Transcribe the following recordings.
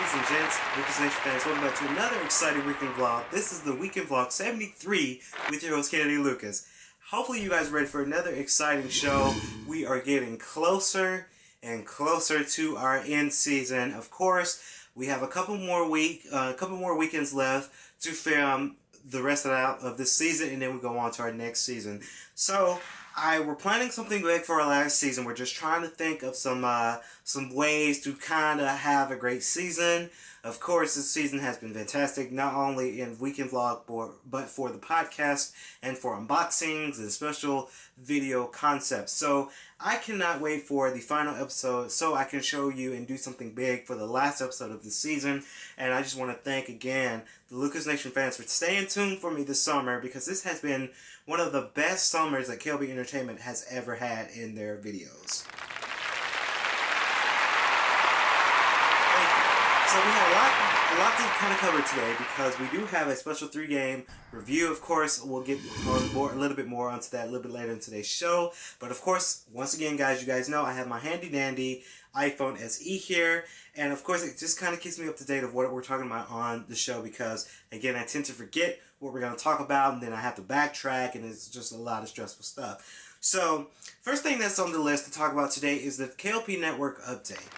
ladies and gents, Lucas Nation fans, welcome back to another exciting weekend vlog. This is the weekend vlog 73 with your host Kennedy Lucas. Hopefully you guys are ready for another exciting show. We are getting closer and closer to our end season. Of course, we have a couple more weekends left to film the rest of this season, and then we go on to our next season. So we're planning something big for our last season. We're just trying to think of some ways to kind of have a great season. Of course, this season has been fantastic, not only in weekend vlog, but for the podcast and for unboxings and special video concepts. So I cannot wait for the final episode so I can show you and do something big for the last episode of the season. And I just want to thank again the Lucas Nation fans for staying tuned for me this summer, because this has been one of the best summers that K.L.P Entertainment has ever had in their videos. So we have a lot to kind of cover today, because we do have a special 3-game review. Of course, we'll get on board a little bit more onto that a little bit later in today's show. But of course, once again, guys, you guys know I have my handy dandy iPhone SE here. And of course, it just kind of keeps me up to date of what we're talking about on the show, because again, I tend to forget what we're going to talk about, and then I have to backtrack, and it's just a lot of stressful stuff. So first thing that's on the list to talk about today is the K.L.P Network update.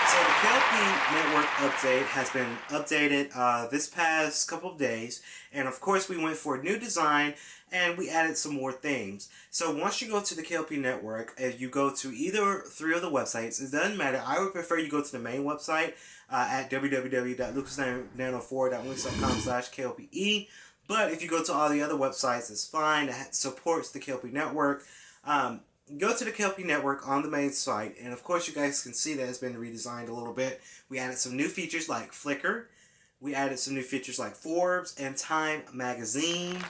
So the K.L.P Network update has been updated this past couple of days, and of course we went for a new design and we added some more things. So once you go to the K.L.P Network, and you go to either 3 of the websites, it doesn't matter. I would prefer you go to the main website at www.lucasnano4.wix.com/KLPE. But if you go to all the other websites, it's fine. It supports the K.L.P Network. Go to the K.L.P Network on the main site, and of course you guys can see that it's been redesigned a little bit. We added some new features like Flickr. We added some new features like Forbes and Time Magazine.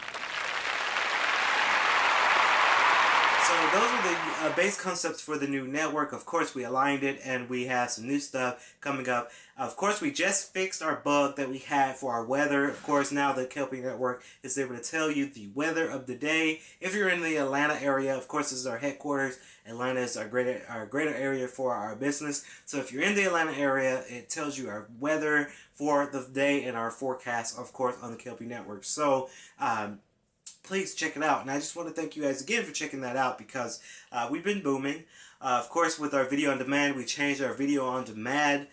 So those are the base concepts for the new network. Of course, we aligned it, and we have some new stuff coming up. Of course, we just fixed our bug that we had for our weather. Of course, now the K.L.P Network is able to tell you the weather of the day. If you're in the Atlanta area, of course, this is our headquarters. Atlanta is our greater area for our business. So if you're in the Atlanta area, it tells you our weather for the day and our forecast, of course, on the K.L.P Network. So please check it out. And I just want to thank you guys again for checking that out, because we've been booming. Of course, with our video on demand, we changed our video on demand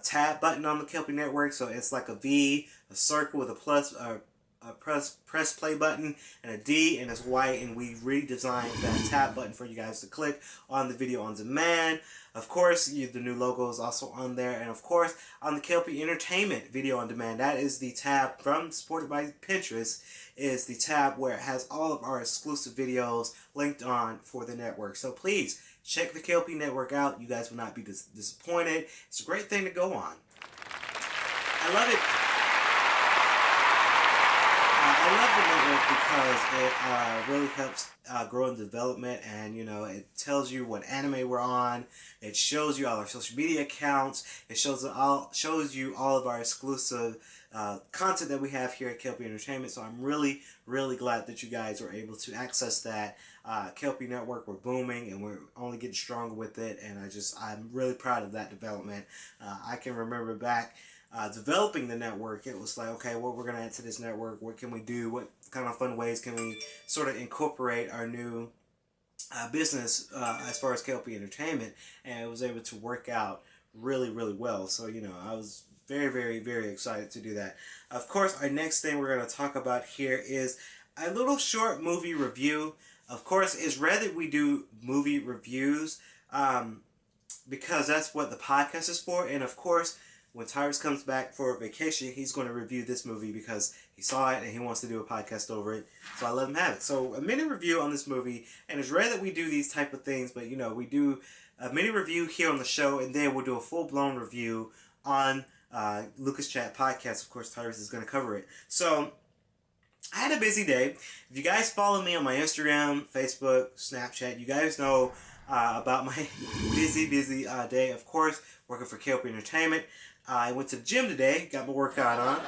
tab button on the K.L.P Network. So it's like a V, a circle with a plus, a press play button, and a D, and it's white. And we redesigned that tab button for you guys to click on the video on demand. Of course, the new logo is also on there. And of course, on the K.L.P Entertainment video on demand, that is the tab supported by Pinterest, is the tab where it has all of our exclusive videos linked on for the network. So please check the K.L.P Network out. You guys will not be disappointed. It's a great thing to go on. I love it. I love the network because it really helps grow in development, and it tells you what anime we're on. It shows you all our social media accounts. It shows you all of our exclusive content that we have here at K.L.P Entertainment. So I'm really, really glad that you guys were able to access that. K.L.P Network, we're booming, and we're only getting stronger with it, and I'm really proud of that development. I can remember back developing the network, it was like, okay, what we're going to add to this network, what can we do, what kind of fun ways can we sort of incorporate our new business as far as K.L.P Entertainment, and it was able to work out really, really well. So, I was very, very, very excited to do that. Of course, our next thing we're going to talk about here is a little short movie review. Of course, it's rare that we do movie reviews because that's what the podcast is for. And of course, when Tyrus comes back for vacation, he's going to review this movie because he saw it and he wants to do a podcast over it. So I let him have it. So a mini review on this movie, and it's rare that we do these type of things, but we do a mini review here on the show, and then we'll do a full-blown review on Lucas Chat Podcast. Of course, Tyrus is going to cover it. So I had a busy day. If you guys follow me on my Instagram, Facebook, Snapchat, you guys know about my busy day. Of course, working for K.L.P Entertainment. I went to the gym today, got my workout on.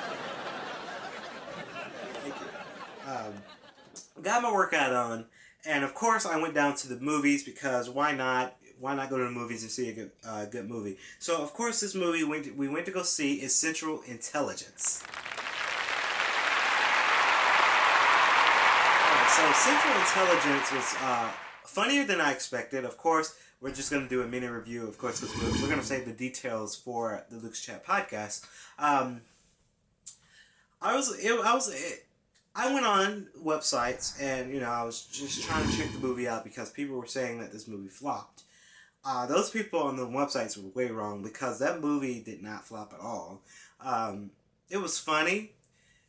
Thank you. Got my workout on, and of course I went down to the movies because why not? why not go to the movies and see a good movie? So of course, this movie we went to go see is Central Intelligence. So Central Intelligence was funnier than I expected. Of course, we're just going to do a mini review, of course, because we're going to save the details for the Luke's Chat podcast. I went on websites and I was just trying to check the movie out because people were saying that this movie flopped. Those people on the websites were way wrong because that movie did not flop at all. It was funny.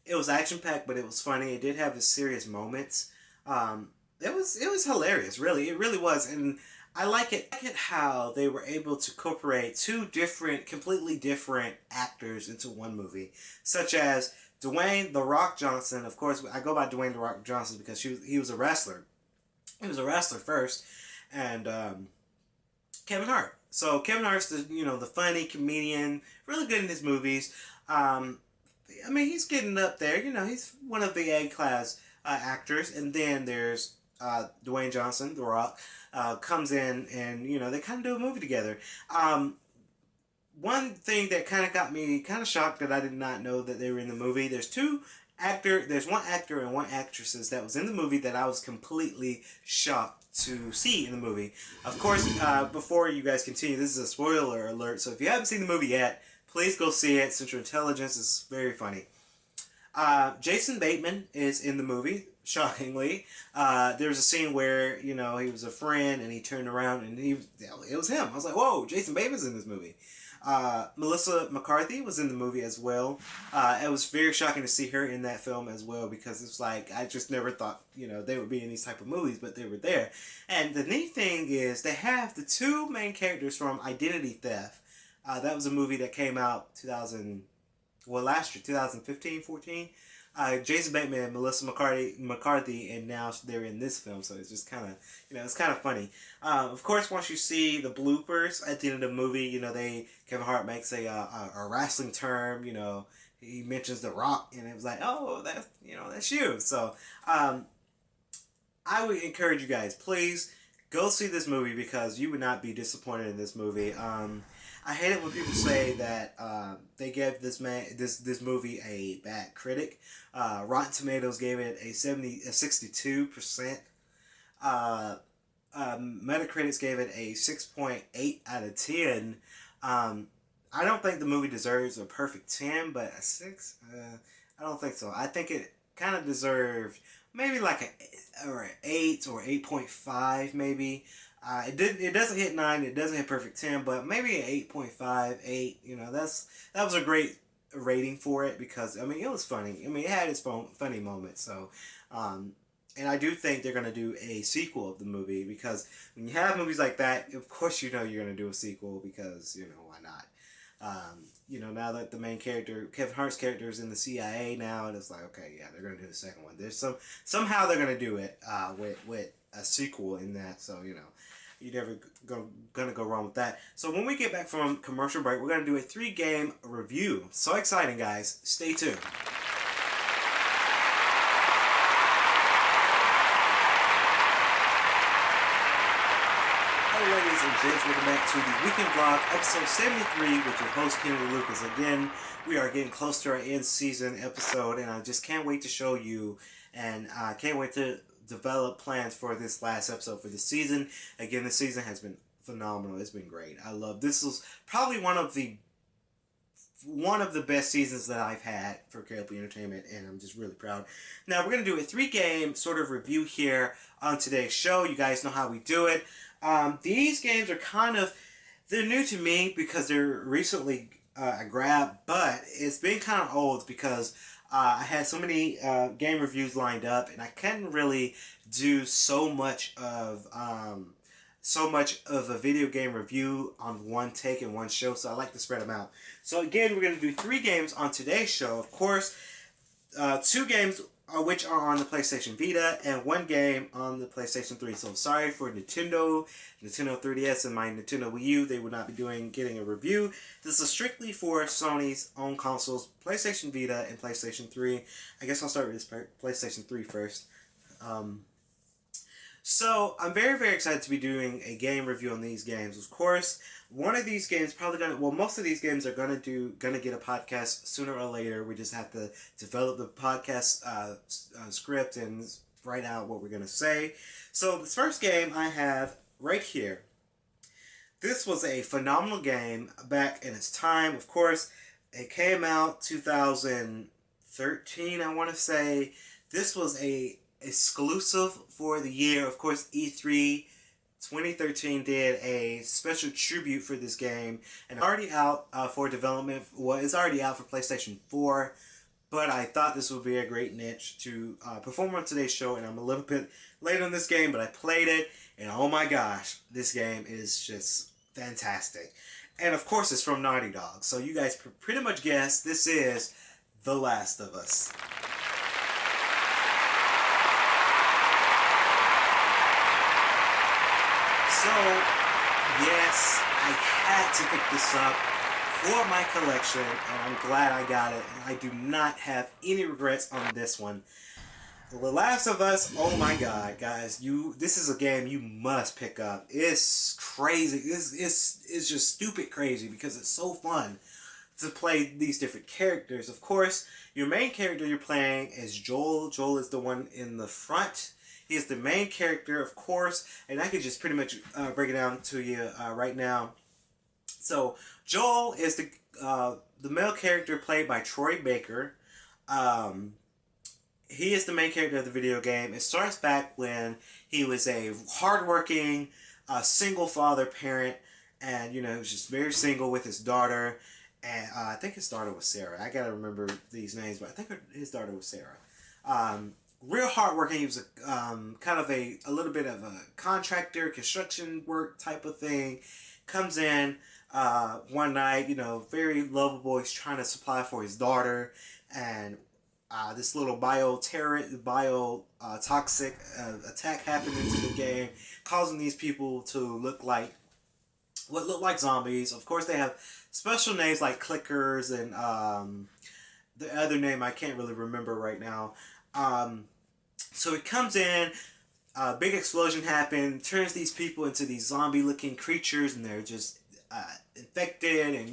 It was action packed, but it was funny. It did have its serious moments. It was hilarious, really. It really was, and I like it. How they were able to incorporate two completely different actors into one movie, such as Dwayne The Rock Johnson. Of course, I go by Dwayne The Rock Johnson because he was a wrestler. He was a wrestler first, and Kevin Hart. So Kevin Hart's the funny comedian, really good in his movies. He's getting up there. He's one of the A-class actors. And then there's Dwayne Johnson, The Rock, comes in and, they kind of do a movie together. One thing that kind of got me kind of shocked that I did not know that they were in the movie. There's one actor and one actress that was in the movie that I was completely shocked to see in the movie. Of course, before you guys continue, this is a spoiler alert. So if you haven't seen the movie yet, please go see it. Central Intelligence is very funny. Jason Bateman is in the movie, shockingly. There was a scene where, he was a friend and he turned around and it was him. I was like, whoa, Jason Bateman's in this movie. Melissa McCarthy was in the movie as well. It was very shocking to see her in that film as well because it's like, I just never thought, they would be in these type of movies, but they were there. And the neat thing is they have the two main characters from Identity Theft. That was a movie that came out last year, 2015, 14. Jason Bateman and Melissa McCarthy, and now they're in this film, so it's just kind of, it's kind of funny. Of course, once you see the bloopers at the end of the movie, Kevin Hart makes a wrestling term, he mentions The Rock, and it was like, oh, that's you. So, I would encourage you guys, please go see this movie because you would not be disappointed in this movie. I hate it when people say that they gave this movie a bad critic. Rotten Tomatoes gave it a 62%. Metacritic gave it a 6.8 out of 10. I don't think the movie deserves a perfect 10, but a 6? I don't think so. I think it kind of deserved maybe like an 8 or 8.5 maybe. It doesn't hit 9, it doesn't hit perfect 10, but maybe an 8.5, 8, that was a great rating for it because, it was funny. It had its funny moments, so, and I do think they're going to do a sequel of the movie because when you have movies like that, of course you're going to do a sequel because, why not? Now that the main character, Kevin Hart's character, is in the CIA now, and it's like, okay, yeah, they're gonna do the second one. There's somehow they're gonna do it with a sequel in that. So you're never gonna go wrong with that. So when we get back from commercial break, we're gonna do a 3-game review. So exciting, guys! Stay tuned. Ladies and gents, welcome back to the Weekend Vlog, episode 73, with your host, Kennedy Lucas. Again, we are getting close to our end season episode, and I just can't wait to show you, and I can't wait to develop plans for this last episode for the season. Again, this season has been phenomenal. It's been great. This was probably one of the best seasons that I've had for K.L.P Entertainment, and I'm just really proud. Now, we're going to do a 3-game sort of review here on today's show. You guys know how we do it. These games are they're new to me because they're recently grabbed, but it's been kind of old because I had so many game reviews lined up, and I couldn't really do so much of a video game review on one take in one show, so I like to spread them out. So again, we're going to do 3 games on today's show. Of course, 2 games which are on the PlayStation Vita, and 1 game on the PlayStation 3. So sorry for Nintendo 3DS, and my Nintendo Wii U. They would not be getting a review. This is strictly for Sony's own consoles, PlayStation Vita and PlayStation 3. I guess I'll start with this PlayStation 3 first. So I'm very, very excited to be doing a game review on these games. Of course, one of these games probably gonna, well, most of these games are gonna get a podcast sooner or later. We just have to develop the podcast script and write out what we're gonna say. So this first game I have right here. This was a phenomenal game back in its time. Of course, it came out 2013, I want to say. This was a exclusive for the year. Of course, E3 2013 did a special tribute for this game, and it's already out for development. Well, it's already out for PlayStation 4, but I thought this would be a great niche to perform on today's show, and I'm a little bit late on this game, but I played it, and oh my gosh, this game is just fantastic. And of course, it's from Naughty Dog, so you guys pretty much guess this is The Last of Us. So, yes, I had to pick this up for my collection, and I'm glad I got it, and I do not have any regrets on this one. The Last of Us, oh my god, guys, this is a game you must pick up. It's crazy. It's just stupid crazy because it's so fun to play these different characters. Of course, your main character you're playing is Joel. Joel is the one in the front. He is the main character, of course, and I can just pretty much break it down to you right now. So Joel is the male character played by Troy Baker. He is the main character of the video game. It starts back when he was a hardworking, single father parent, and he was just very single with his daughter. And I think his daughter was Sarah. I gotta remember these names, but I think his daughter was Sarah. Real hardworking. He was kind of a little bit of a contractor, construction work type of thing. Comes in one night, very lovable. He's trying to supply for his daughter, and this little toxic attack happened into the game, causing these people to look like what look like zombies. Of course, they have special names like clickers and the other name I can't really remember right now. So it comes in, a big explosion happens, turns these people into these zombie-looking creatures, and they're just infected. And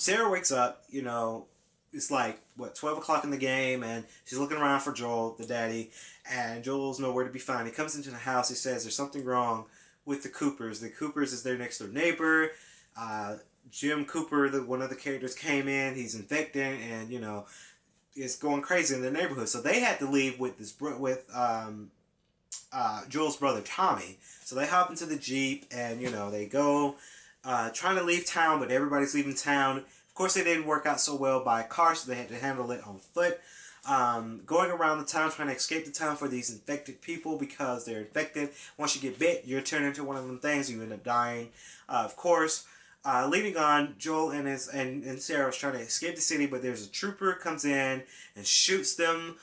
Sarah wakes up. It's like 12 o'clock in the game, and she's looking around for Joel, the daddy, and Joel's nowhere to be found. He comes into the house. He says there's something wrong with the Coopers. The Coopers is their next door neighbor. Jim Cooper, one of the characters, came in. He's infected, and it's going crazy in the neighborhood. So they had to leave with Joel's brother Tommy. So they hop into the Jeep, and they go trying to leave town, but everybody's leaving town. Of course, they didn't work out so well by car, so they had to handle it on foot. Going around the town, trying to escape the town for these infected people because they're infected. Once you get bit, you're turned into one of them things. You end up dying. Of course, leading on, Joel and Sarah was trying to escape the city, but there's a trooper comes in and shoots them.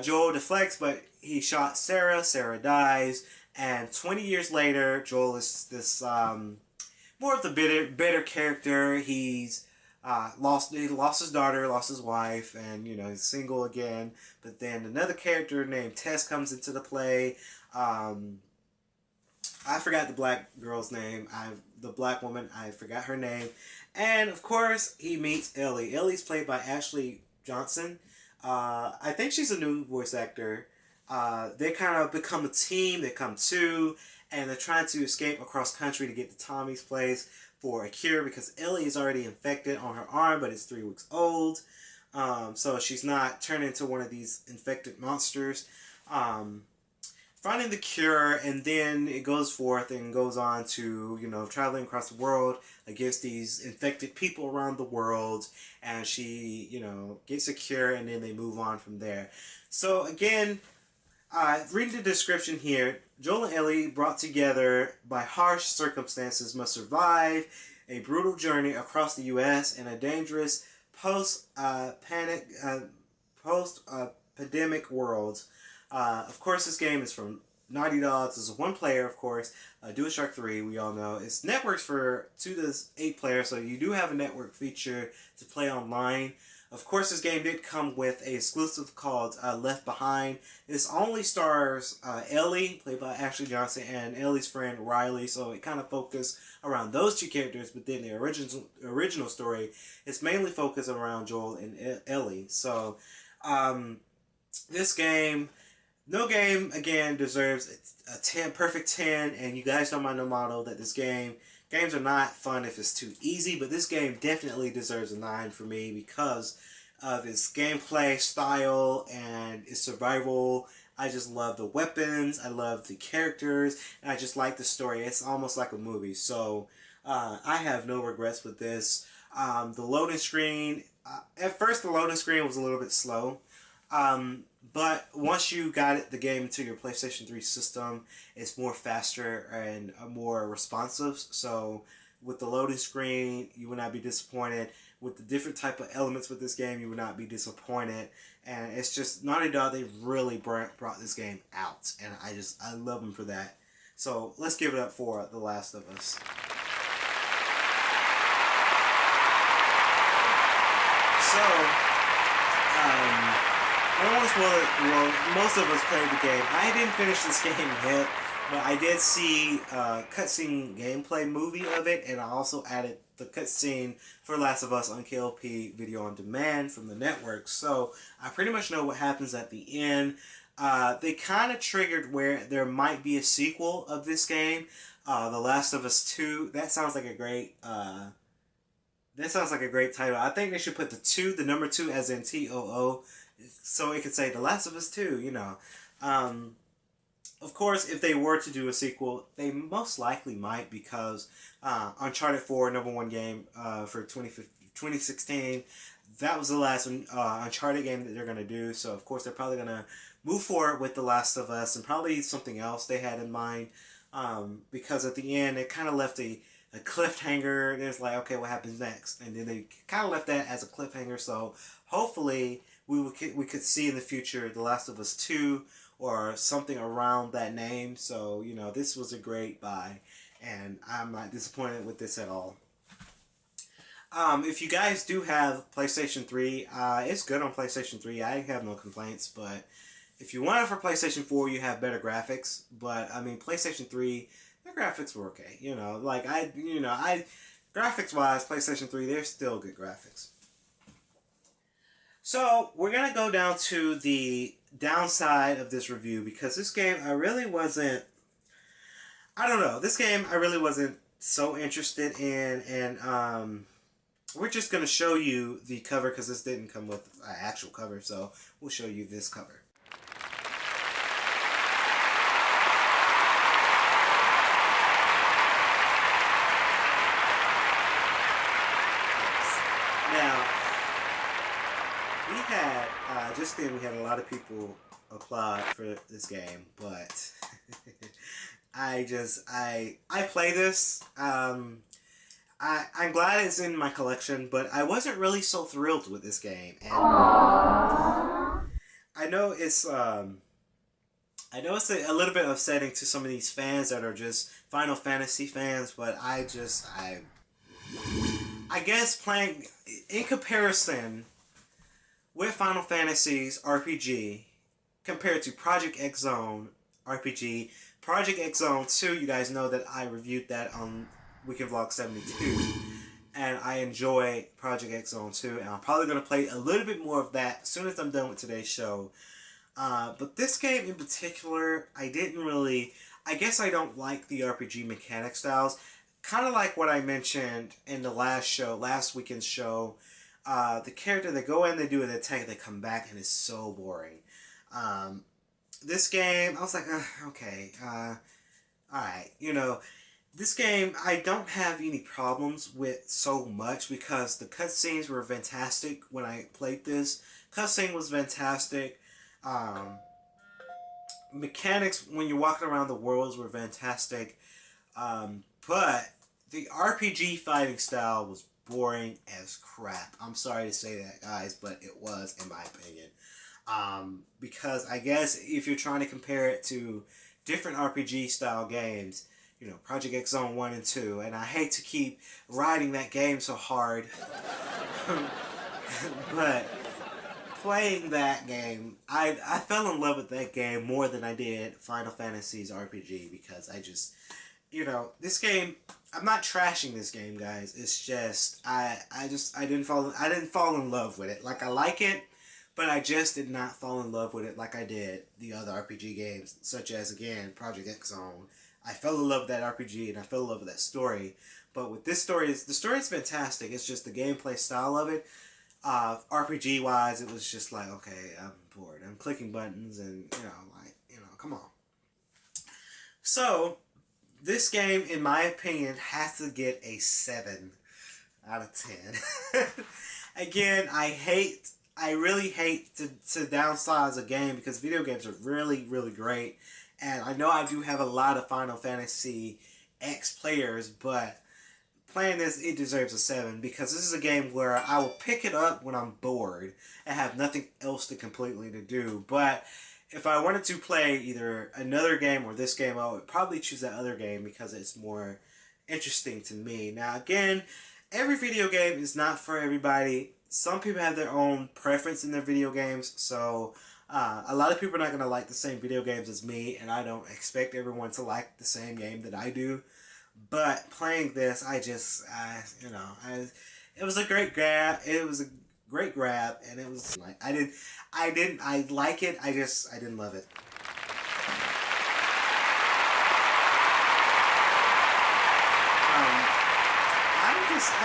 Joel deflects, but he shot Sarah. Sarah dies, and 20 years later, Joel is this more of the bitter character. He lost his daughter, lost his wife, and he's single again. But then another character named Tess comes into the play. I forgot the black girl's name. The black woman, I forgot her name. And of course, he meets Ellie. Ellie's played by Ashley Johnson. I think she's a new voice actor. They kind of become a team. They come two, and they're trying to escape across country to get to Tommy's place for a cure because Ellie is already infected on her arm, but it's 3 weeks old. So she's not turned into one of these infected monsters. Finding the cure, and then it goes forth and goes on to, traveling across the world against these infected people around the world, and she, gets a cure, and then they move on from there. So again, reading the description here, Joel and Ellie, brought together by harsh circumstances, must survive a brutal journey across the U.S. in a dangerous post-pandemic world. Of course, this game is from Naughty Dog. This is one player, of course. DualShock 3, we all know. It's networks for 2 to 8 players, so you do have a network feature to play online. Of course, this game did come with a exclusive called Left Behind. This only stars Ellie, played by Ashley Johnson, and Ellie's friend Riley, so it kind of focused around those two characters, but then the original story is mainly focused around Joel and Ellie. So, this game, no game again deserves a 10, perfect 10, and you guys know my no motto that games are not fun if it's too easy, but this game definitely deserves a 9 for me because of its gameplay style and its survival. I just love the weapons, I love the characters, and I just like the story. It's almost like a movie, so I have no regrets with this. The loading screen, at first the loading screen was a little bit slow, but once you got the game into your PlayStation 3 system, it's more faster and more responsive. So with the loading screen, you will not be disappointed. With the different type of elements with this game, you will not be disappointed. And it's just, Naughty Dog, they really brought this game out. And I love them for that. So let's give it up for The Last of Us. So, I don't want to spoil it. Well, most of us played the game. I didn't finish this game yet, but I did see a cutscene gameplay movie of it, and I also added the cutscene for Last of Us on K.L.P video on demand from the network. So I pretty much know what happens at the end. They kind of triggered where there might be a sequel of this game, The Last of Us 2. That sounds like a great. That sounds like a great title. I think they should put the number 2 as in TOO, so it could say The Last of Us 2, you know. Of course, if they were to do a sequel, they most likely might because Uncharted 4, number 1 game for 2016, that was the last Uncharted game that they're going to do. So, of course, they're probably going to move forward with The Last of Us and probably something else they had in mind because at the end, it kind of left a cliffhanger. There's like, okay, what happens next? And then they kind of left that as a cliffhanger. So hopefully we could see in the future The Last of Us 2 or something around that name. So, you know, this was a great buy, and I'm not disappointed with this at all. If you guys do have PlayStation 3, it's good on PlayStation 3. I have no complaints, but if you want it for PlayStation 4, you have better graphics. But, I mean, PlayStation 3, the graphics were okay. You know, like, graphics-wise, PlayStation 3, they're still good graphics. So, we're going to go down to the downside of this review because this game, I really wasn't so interested in, and we're just going to show you the cover because this didn't come with an actual cover, so we'll show you this cover. Now, we had, just then we had a lot of people applaud for this game, but I play this. I'm glad it's in my collection, but I wasn't really so thrilled with this game. And I know it's a little bit upsetting to some of these fans that are just Final Fantasy fans, but I guess playing in comparison with Final Fantasy's RPG compared to Project X Zone RPG, Project X Zone 2, you guys know that I reviewed that on Weekend Vlog 72, and I enjoy Project X Zone 2, and I'm probably going to play a little bit more of that as soon as I'm done with today's show. But this game in particular, I guess I don't like the RPG mechanic styles. Kind of like what I mentioned in the last weekend's show. The character, they go in, they do an attack, they come back, and it's so boring. This game, I was like, okay, alright, you know, this game, I don't have any problems with so much because the cutscenes were fantastic when I played this. Cutscene was fantastic. Mechanics when you're walking around the worlds were fantastic. But the RPG fighting style was boring as crap. I'm sorry to say that, guys, but it was, in my opinion. Because I guess if you're trying to compare it to different RPG style games, you know, Project X Zone 1 and 2, and I hate to keep riding that game so hard. But playing that game, I fell in love with that game more than I did Final Fantasy's RPG because I just, this game. I'm not trashing this game, guys. It's just I didn't fall in love with it. Like I like it, but I just did not fall in love with it like I did the other RPG games, such as again Project X Zone. I fell in love with that RPG and I fell in love with that story. But with this story, the story is fantastic. It's just the gameplay style of it. RPG wise, it was just like, okay, I'm bored. I'm clicking buttons and come on. So this game, in my opinion, has to get a 7 out of 10. Again, I really hate to downsize a game because video games are really, really great. And I know I do have a lot of Final Fantasy X players, but playing this, it deserves a 7 because this is a game where I will pick it up when I'm bored and have nothing else to completely to do. But if I wanted to play either another game or this game, I would probably choose that other game because it's more interesting to me. Now, again, every video game is not for everybody. Some people have their own preference in their video games, so a lot of people are not going to like the same video games as me, and I don't expect everyone to like the same game that I do. But playing this, it was a great grab. It was a great grab, and it was like I like it. I didn't love it.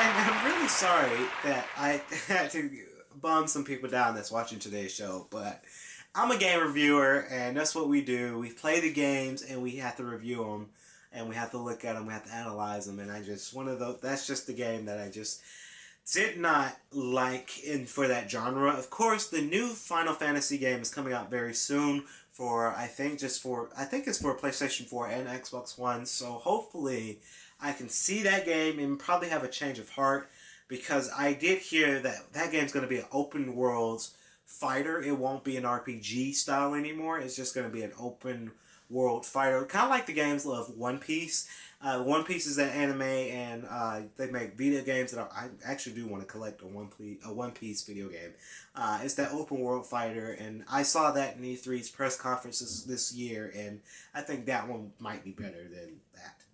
I'm really sorry that I had to bum some people down that's watching today's show, but I'm a game reviewer, and that's what we do. We play the games, and we have to review them, and we have to look at them, we have to analyze them, and that's just the game that I just did not like in for that genre. Of course, the new Final Fantasy game is coming out very soon for I think it's for PlayStation 4 and Xbox One. So hopefully I can see that game and probably have a change of heart because I did hear that that game's going to be an open world fighter. It won't be an RPG style anymore. It's just going to be an open world fighter, kind of like the games of One Piece. One Piece is that anime, and they make video games that I actually do want to collect a One Piece video game. It's that open world fighter, and I saw that in E3's press conferences this year, and I think that one might be better than that.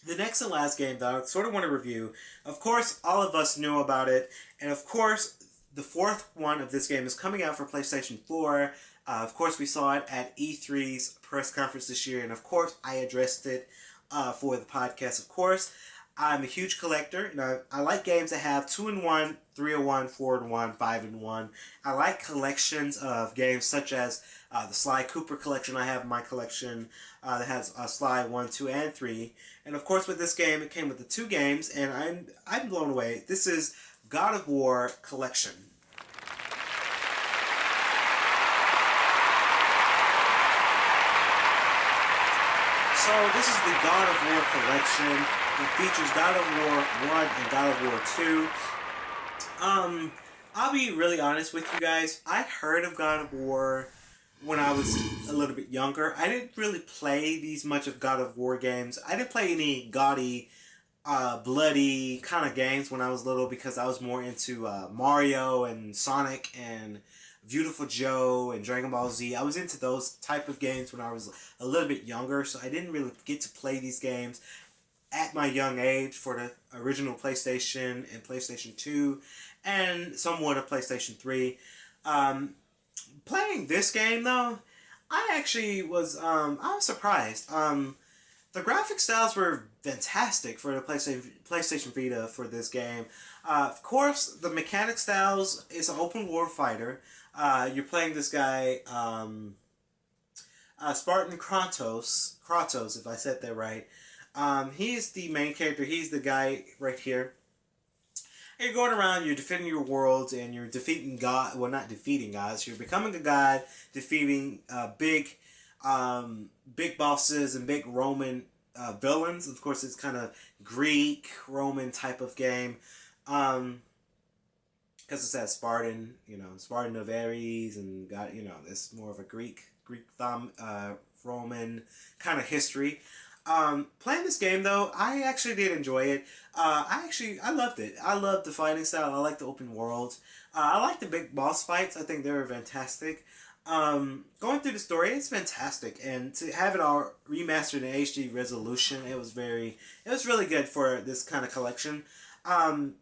The next and last game that I sort of want to review, of course, all of us knew about it, and of course, the fourth one of this game is coming out for PlayStation 4. Of course, we saw it at E3's press conference this year, and of course, I addressed it for the podcast. Of course, I'm a huge collector. I like games that have 2-in-1, 3-in-1, 4-in-1, 5-in-1. I like collections of games such as the Sly Cooper collection I have in my collection that has Sly 1, 2, and 3. And of course, with this game, it came with the 2 games, and I'm blown away. This is God of War Collection. So this is the God of War collection. It features God of War 1 and God of War 2. I'll be really honest with you guys. I heard of God of War when I was a little bit younger. I didn't really play these much of God of War games. I didn't play any gaudy, bloody kind of games when I was little because I was more into Mario and Sonic and Beautiful Joe and Dragon Ball Z. I was into those type of games when I was a little bit younger, so I didn't really get to play these games at my young age for the original PlayStation and PlayStation 2 and somewhat of PlayStation 3. Playing this game though, I was surprised. The graphic styles were fantastic for the PlayStation Vita for this game. Of course, the mechanic styles is an open world fighter. You're playing this guy, Spartan Kratos, if I said that right. He's the main character. He's the guy right here. And you're going around, you're defending your worlds, and you're defeating God. Well, not defeating gods. You're becoming a god, defeating big bosses and big Roman villains. Of course, it's kind of Greek Roman type of game. Because it's that Spartan, Spartan of Ares, and it's more of a Greek Roman kind of history. Playing this game though, I actually did enjoy it. I loved it. I loved the fighting style. I like the open world. I like the big boss fights. I think they were fantastic. Going through the story, it's fantastic, and to have it all remastered in HD resolution, it was really good for this kind of collection. Um,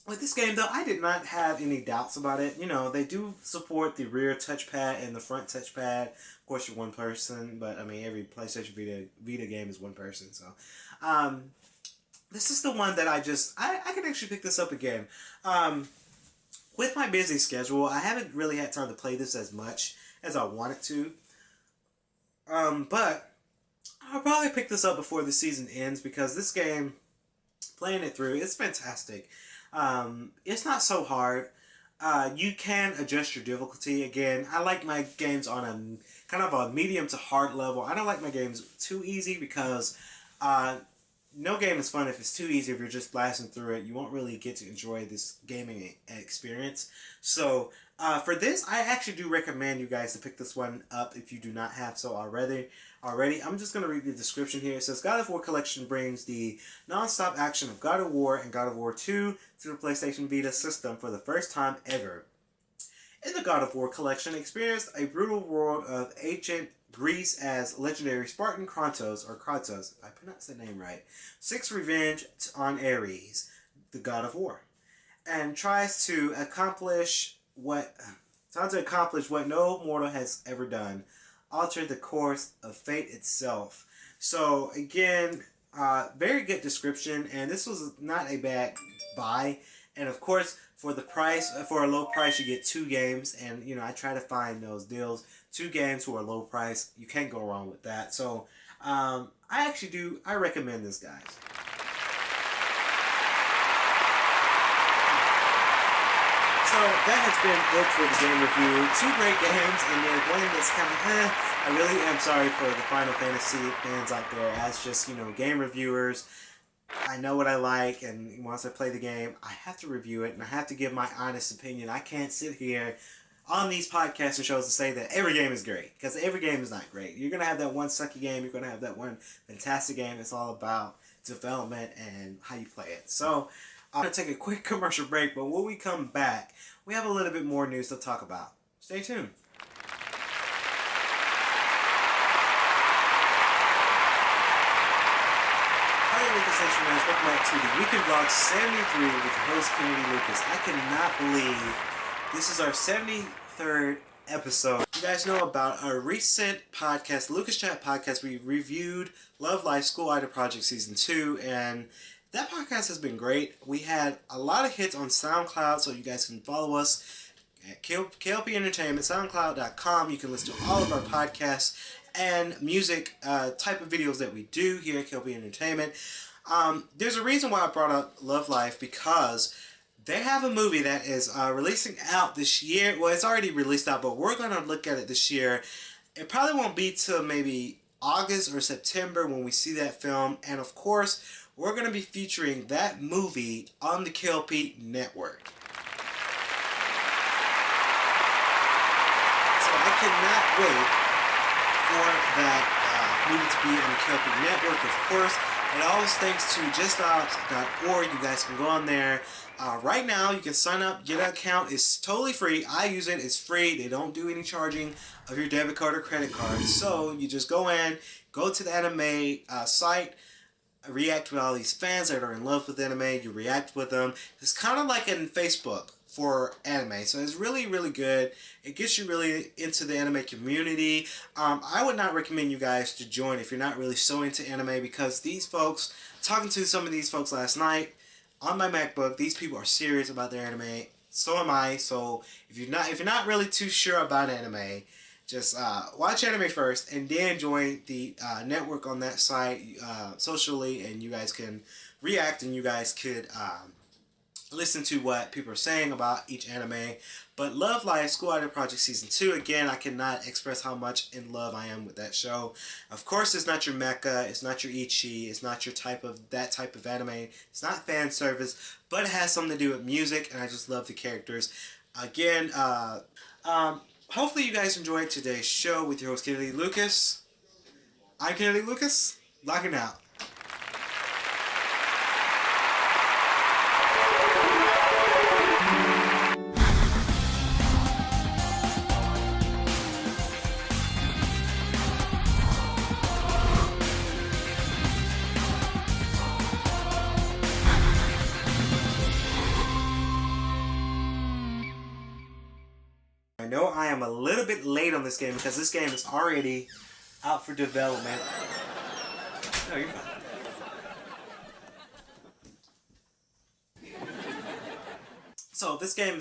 with this game, though, I did not have any doubts about it. You know, they do support the rear touchpad and the front touchpad. Of course, you're one person, but I mean, every PlayStation Vita game is one person. So, um, this is the one that I could actually pick this up again. Um, with my busy schedule, I haven't really had time to play this as much as I wanted to. But I'll probably pick this up before the season ends because this game, playing it through, it's fantastic. It's not so hard. You can adjust your difficulty. Again, I like my games on a kind of a medium to hard level. I don't like my games too easy because uh, no game is fun if it's too easy. If you're just blasting through it, you won't really get to enjoy this gaming experience. So for this, I actually do recommend you guys to pick this one up if you do not have so already. I'm just going to read the description here. It says, God of War Collection brings the non-stop action of God of War and God of War 2 to the PlayStation Vita system for the first time ever. In the God of War Collection, experience a brutal world of ancient Greece as legendary Spartan Kratos, I pronounced the name right, seeks revenge on Ares, the God of War, and trying to accomplish what no mortal has ever done, alter the course of fate itself. So again, very good description, and this was not a bad buy. And of course, for a low price, you get 2 games, and you know I try to find those deals. 2 games for a low price, you can't go wrong with that. So I recommend this, guys. So that has been it for the game review. 2 great games, and then one that's kind of I really am sorry for the Final Fantasy fans out there. As just, you know, game reviewers, I know what I like, and once I play the game, I have to review it, and I have to give my honest opinion. I can't sit here on these podcasts and shows to say that every game is great, because every game is not great. You're going to have that one sucky game, you're going to have that one fantastic game. It's all about development and how you play it. So, I'm going to take a quick commercial break, but when we come back, we have a little bit more news to talk about. Stay tuned. Hi, Lucas Nation fans. Welcome back to the Weekend Vlog 73 with your host, Kennedy Lucas. I cannot believe this is our 73rd episode. You guys know about our recent podcast, Lucas Chat Podcast. We reviewed Love Life School Idol Project Season 2, and that podcast has been great. We had a lot of hits on SoundCloud, so you guys can follow us at K.L.P Entertainment, SoundCloud.com. You can listen to all of our podcasts and music type of videos that we do here at K.L.P Entertainment. There's a reason why I brought up Love Life, because they have a movie that is releasing out this year. Well, it's already released out, but we're going to look at it this year. It probably won't be till maybe August or September when we see that film. And of course, we're going to be featuring that movie on the K.L.P network. So I cannot wait for that movie to be on the K.L.P network, of course. And all this thanks to justops.org. You guys can go on there. Right now, you can sign up, get an account. It's totally free. I use it. It's free. They don't do any charging of your debit card or credit card. So you just go to the anime site, react with all these fans that are in love with anime. You react with them. It's kind of like in Facebook for anime. So it's really, really good. It gets you really into the anime community. I would not recommend you guys to join if you're not really so into anime, because these folks, talking to some of these folks last night on my MacBook, these people are serious about their anime. So am I. So if you're not really too sure about anime, just watch anime first and then join the network on that site socially, and you guys can react and you guys could listen to what people are saying about each anime. But Love Live School Idol Project Season 2, again, I cannot express how much in love I am with that show. Of course, it's not your mecha, it's not your Ichi, it's not your that type of anime, it's not fan service, but it has something to do with music, and I just love the characters. Again, hopefully you guys enjoyed today's show with your host, Kennedy Lucas. I'm Kennedy Lucas. Locking out. I know I am a little bit late on this game because this game is already out for development. No, you're fine. So this game